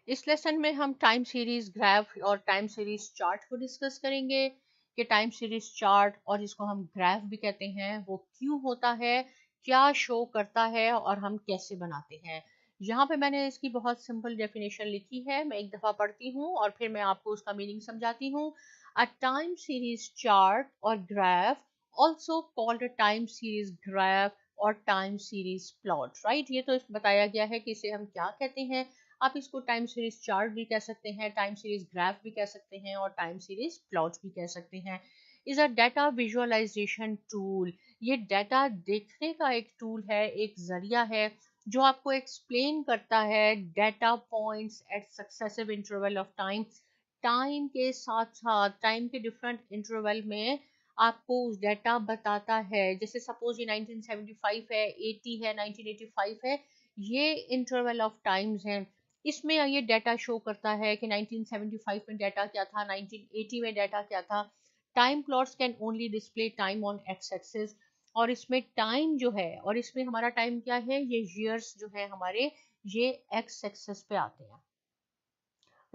इस लेसन में हम टाइम सीरीज ग्राफ और टाइम सीरीज चार्ट को डिस्कस करेंगे कि टाइम सीरीज चार्ट, और जिसको हम ग्राफ भी कहते हैं, वो क्यों होता है, क्या शो करता है और हम कैसे बनाते हैं। यहाँ पे मैंने इसकी बहुत सिंपल डेफिनेशन लिखी है, मैं एक दफ़ा पढ़ती हूँ और फिर मैं आपको उसका मीनिंग समझाती हूँ। अ टाइम सीरीज चार्ट और graph also called a time series graph और टाइम सीरीज प्लॉट, राइट। ये तो बताया गया है कि इसे हम क्या कहते हैं। आप इसको टाइम सीरीज चार्ट भी कह सकते हैं, टाइम सीरीज ग्राफ भी कह सकते हैं और टाइम सीरीज प्लॉट भी कह सकते हैं। Is a data visualisation tool. ये डाटा देखने का एक टूल है, एक जरिया है जो आपको एक्सप्लेन करता है data points at successive interval of time. Time के साथ साथ टाइम के डिफरेंट इंटरवल में आपको उस डाटा बताता है। जैसे सपोज ये 1975 है, 80 है, 1985 है, ये इंटरवल ऑफ टाइम्स हैं। इसमें ये डाटा शो करता है कि 1975 में डाटा क्या था, 1980 में डाटा क्या था। Time plots can only display time on x axis, और इसमें टाइम जो है, और इसमें हमारा टाइम क्या है, ये ईयर्स जो है हमारे, ये एक्स एक्सिस पे आते हैं,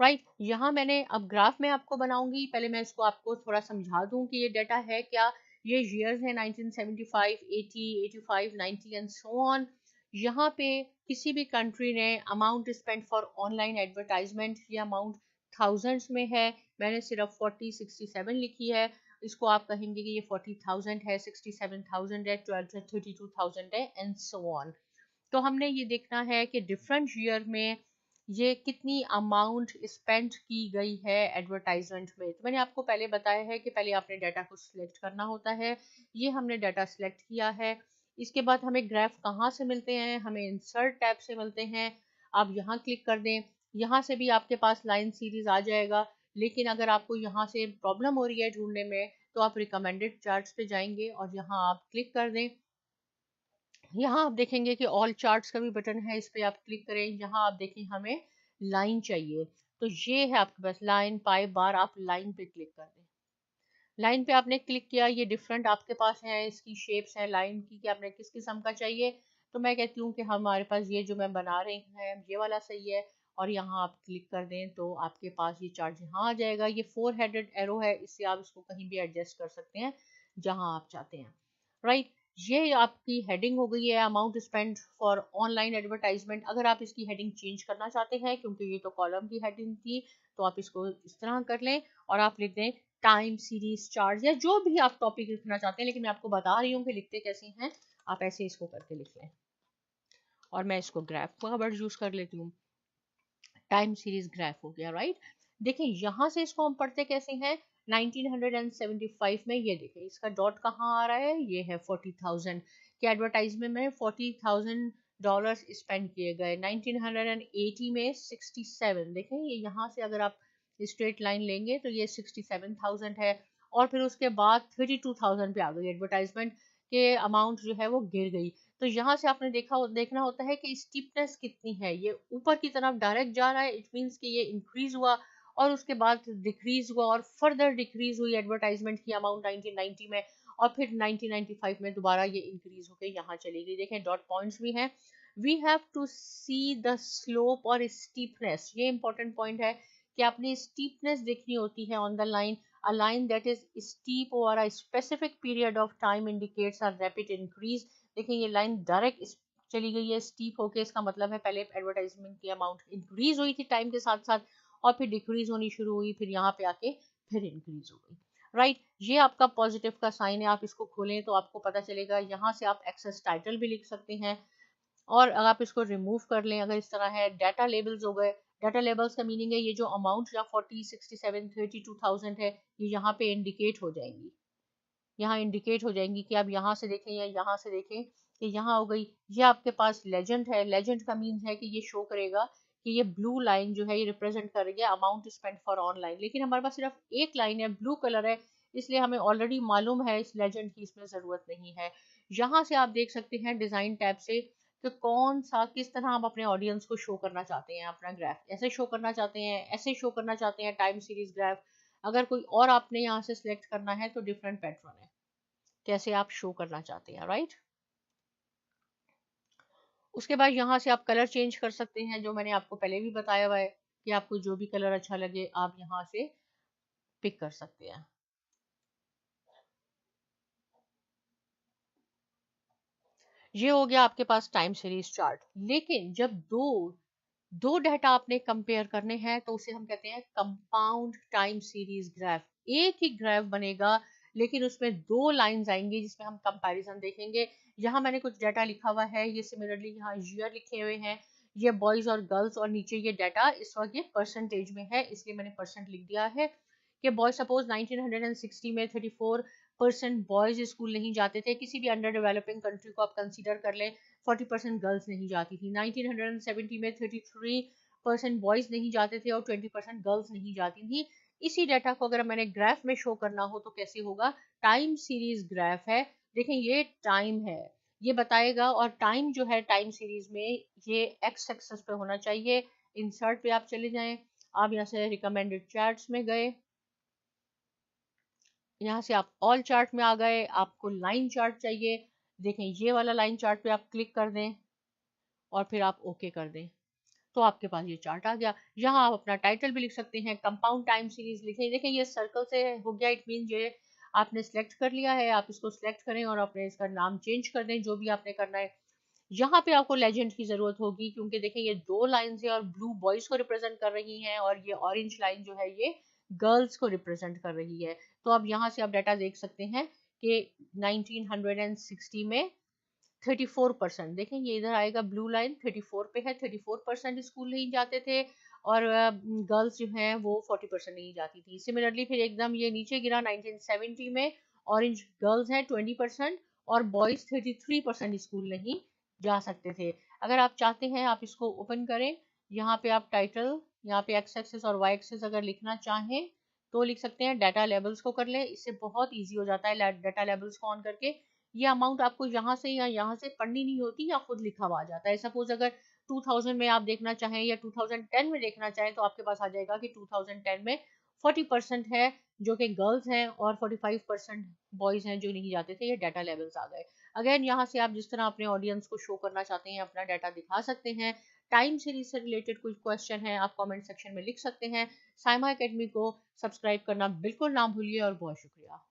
राइट। यहाँ मैंने अब ग्राफ में आपको बनाऊंगी, पहले मैं इसको आपको थोड़ा समझा दूं कि ये डाटा है क्या। ये ईयर्स है 1975, 80, 85, 90 एंड सो ऑन। यहाँ पे किसी भी कंट्री ने amount spend for online advertisement, ये अमाउंट थाउजेंड्स में है, मैंने सिर्फ 4067 लिखी है। इसको आप कहेंगे कि ये 40,000 है, 67,000 है, 32,000 है एंड सो ऑन। तो हमने ये देखना है कि डिफरेंट ईयर में ये कितनी अमाउंट स्पेंड की गई है एडवर्टाइजमेंट में। तो मैंने आपको पहले बताया है कि पहले आपने डाटा को सिलेक्ट करना होता है। ये हमने डाटा सिलेक्ट किया है। इसके बाद हमें ग्राफ कहाँ से मिलते हैं, हमें इंसर्ट टैब से मिलते हैं। आप यहाँ क्लिक कर दें, यहाँ से भी आपके पास लाइन सीरीज आ जाएगा। लेकिन अगर आपको यहाँ से प्रॉब्लम हो रही है ढूंढने में, तो आप रिकमेंडेड चार्ट्स पे जाएंगे और यहाँ आप क्लिक कर दें। यहाँ आप देखेंगे कि ऑल चार्ट्स का भी बटन है, इस पर आप क्लिक करें। यहाँ आप देखें हमें लाइन चाहिए, तो ये है आपके पास लाइन, पाई बार, आप लाइन पे क्लिक कर दें। लाइन पे आपने क्लिक किया, ये डिफरेंट आपके पास है, इसकी शेप्स हैं लाइन की कि आपने किस किस्म का चाहिए। तो मैं कहती हूँ कि हमारे पास ये जो मैं बना रही हूँ ये वाला सही है, और यहाँ आप क्लिक कर दें तो आपके पास ये चार्ट यहाँ आ जाएगा। ये 4 हेडेड एरो है, इससे आप इसको कहीं भी एडजस्ट कर सकते हैं जहाँ आप चाहते हैं, राइट। ये आपकी हेडिंग हो गई है, amount spend for online advertisement. अगर आप इसकी हेडिंग चेंज करना चाहते हैं, क्योंकि ये तो कॉलम की हेडिंग थी, तो आप इसको इस तरह कर लें और आप लिख दें टाइम सीरीज चार्ट, या जो भी आप टॉपिक लिखना चाहते हैं, लेकिन मैं आपको बता रही हूँ कि लिखते कैसे हैं। आप ऐसे इसको करके लिख लें, और मैं इसको ग्राफ का वर्ड यूज कर लेती हूँ। टाइम सीरीज ग्राफ हो गया, राइट। देखें यहाँ से इसको हम पढ़ते कैसे हैं। 1975 में ये देखें इसका डॉट कहाँ आ रहा है, ये है 40,000 के एडवर्टाइजमेंट में $40,000 स्पेंड किए गए। 1980 में 67, देखें ये यहाँ से अगर आप स्ट्रेट लाइन लेंगे तो ये 67,000 है, और फिर उसके बाद 32,000 पे आ गई एडवर्टाइजमेंट के अमाउंट जो है वो गिर गई। तो यहाँ से आपने देखना होता है कि स्टीपनेस कितनी है, ये ऊपर की तरफ डायरेक्ट जा रहा है, इट मीन्स कि ये इंक्रीज हुआ और उसके बाद डिक्रीज हुआ और फर्दर डिक्रीज हुई एडवर्टाइजमेंट की अमाउंट 1990 में, और फिर 1995 में दोबारा ये इंक्रीज होकर यहाँ चली गई। देखें डॉट पॉइंट्स भी हैं। We have to see the slope और स्टीपनेस, ये इंपॉर्टेंट पॉइंट है कि आपने स्टीपनेस देखनी होती है on the line. A line that is steep over a specific period of time indicates a rapid increase। देखिए ये लाइन डायरेक्ट चली गई है स्टीप होके, इसका मतलब है पहले एडवर्टाइजमेंट की अमाउंट इंक्रीज हुई थी टाइम के साथ साथ, और फिर डिक्रीज होनी शुरू हुई, फिर यहाँ पे आके फिर इंक्रीज हो गई, राइट। ये आपका पॉजिटिव का साइन है, आप इसको खोलें तो आपको पता चलेगा। यहाँ से आप एक्सेस टाइटल भी लिख सकते हैं, और अगर आप इसको रिमूव कर लें, अगर इस तरह है। डाटा लेबल्स हो गए, डाटा लेबल्स का मीनिंग है ये जो अमाउंट या 40, 67, 32,000 है, ये यहाँ पे इंडिकेट हो जाएंगी, यहाँ इंडिकेट हो जाएंगी कि आप यहाँ से देखें या यहाँ से देखें कि यहाँ हो गई। ये आपके पास लेजेंड है, लेजेंड का मीन्स है कि ये शो करेगा कि ये ब्लू लाइन जो है ये रिप्रेजेंट कर रही है अमाउंट स्पेंड फॉर ऑनलाइन, लेकिन हमारे पास सिर्फ एक लाइन है, ब्लू कलर है, इसलिए हमें ऑलरेडी मालूम है इस लेजेंड की, इसमें ज़रूरत नहीं है। यहाँ से आप देख सकते हैं डिज़ाइन टैब से कि कौन सा, किस तरह आप अपने ऑडियंस को शो करना चाहते हैं। अपना ग्राफ ऐसे शो करना चाहते हैं, ऐसे शो करना चाहते हैं टाइम सीरीज ग्राफ। अगर कोई और आपने यहाँ से सिलेक्ट करना है तो डिफरेंट पैटर्न है कैसे आप शो करना चाहते हैं, राइट। उसके बाद यहाँ से आप कलर चेंज कर सकते हैं, जो मैंने आपको पहले भी बताया हुआ है। कि आपको जो भी कलर अच्छा लगे आप यहाँ से पिक कर सकते हैं। ये हो गया आपके पास टाइम सीरीज चार्ट। लेकिन जब दो दो डाटा आपने कंपेयर करने हैं तो उसे हम कहते हैं कंपाउंड टाइम सीरीज ग्राफ। एक ही ग्राफ बनेगा लेकिन उसमें दो लाइंस आएंगी जिसमें हम कंपैरिजन देखेंगे। यहाँ मैंने कुछ डाटा लिखा हुआ है, ये सिमिलरली यहाँ ईयर लिखे हुए हैं, ये बॉयज और गर्ल्स, और नीचे ये डाटा इस वक्त ये परसेंटेज में है इसलिए मैंने परसेंट लिख दिया है कि बॉय सपोज 1960 में 34% बॉयज स्कूल नहीं जाते थे। किसी भी अंडर डेवलपिंग कंट्री को आप कंसीडर कर लें, 40% गर्ल्स नहीं जाती थी। 1970 में 33% बॉयज नहीं जाते थे और 20% गर्ल्स नहीं जाती थी। इसी डाटा को अगर मैंने ग्राफ में शो करना हो तो कैसे होगा, टाइम सीरीज ग्राफ है। देखें ये टाइम है, ये बताएगा, और टाइम जो है टाइम सीरीज में ये एक्स एक्सेस पे होना चाहिए। इंसर्ट पे आप चले जाएं, आप यहाँ से रिकमेंडेड चार्ट्स में गए, यहाँ से आप ऑल चार्ट में आ गए, आपको लाइन चार्ट चाहिए। देखें ये वाला लाइन चार्ट पे आप क्लिक कर दें और फिर आप ओके कर दें तो आपके पास ये चार्ट आ गया। यहाँ आप अपना टाइटल भी लिख सकते हैं, कंपाउंड टाइम सीरीज लिखें। देखें ये सर्कल से हो गया, इट मीन ये आपने सिलेक्ट कर लिया है। आप इसको सिलेक्ट करें और अपने इसका नाम चेंज कर दें जो भी आपने करना है। यहाँ पे आपको लेजेंड की जरूरत होगी क्योंकि देखें ये दो लाइंस है और ब्लू बॉयज को रिप्रेजेंट कर रही हैं और ये ऑरेंज लाइन जो है ये गर्ल्स को रिप्रेजेंट कर रही है। तो अब यहाँ से आप डाटा देख सकते हैं कि 1960 में 34%, देखें ये इधर आएगा ब्लू लाइन 34 पे है, 34% स्कूल नहीं जाते थे और गर्ल्स जो हैं वो 40% नहीं जाती थी। सिमिलरली फिर एकदम ये नीचे गिरा 1970 में ऑरेंज गर्ल्स हैं 20% और बॉयज 33% स्कूल नहीं जा सकते थे। अगर आप चाहते हैं आप इसको ओपन करें, यहाँ पे आप टाइटल, यहाँ पे एक्स एक्सिस और वाई एक्सिस अगर लिखना चाहें तो लिख सकते हैं। डाटा लेबल्स को कर लें, इससे बहुत ईजी हो जाता है। डाटा लेबल्स को ऑन करके ये अमाउंट आपको यहाँ से या यहाँ से पढ़नी नहीं होती या खुद लिखा हुआ आ जाता है। सपोज अगर 2000 में आप देखना चाहें या 2010 में देखना चाहें तो आपके पास आ जाएगा कि 2010 में 40% है जो कि गर्ल्स हैं और 45% बॉयज हैं जो नहीं जाते थे। ये डाटा लेवल्स आ गए। अगेन यहाँ से आप जिस तरह अपने ऑडियंस को शो करना चाहते हैं अपना डाटा दिखा सकते हैं। टाइम सीरीज से रिलेटेड कोई क्वेश्चन है आप कमेंट सेक्शन में लिख सकते हैं। साइमा एकेडमी को सब्सक्राइब करना बिल्कुल ना भूलिए और बहुत शुक्रिया।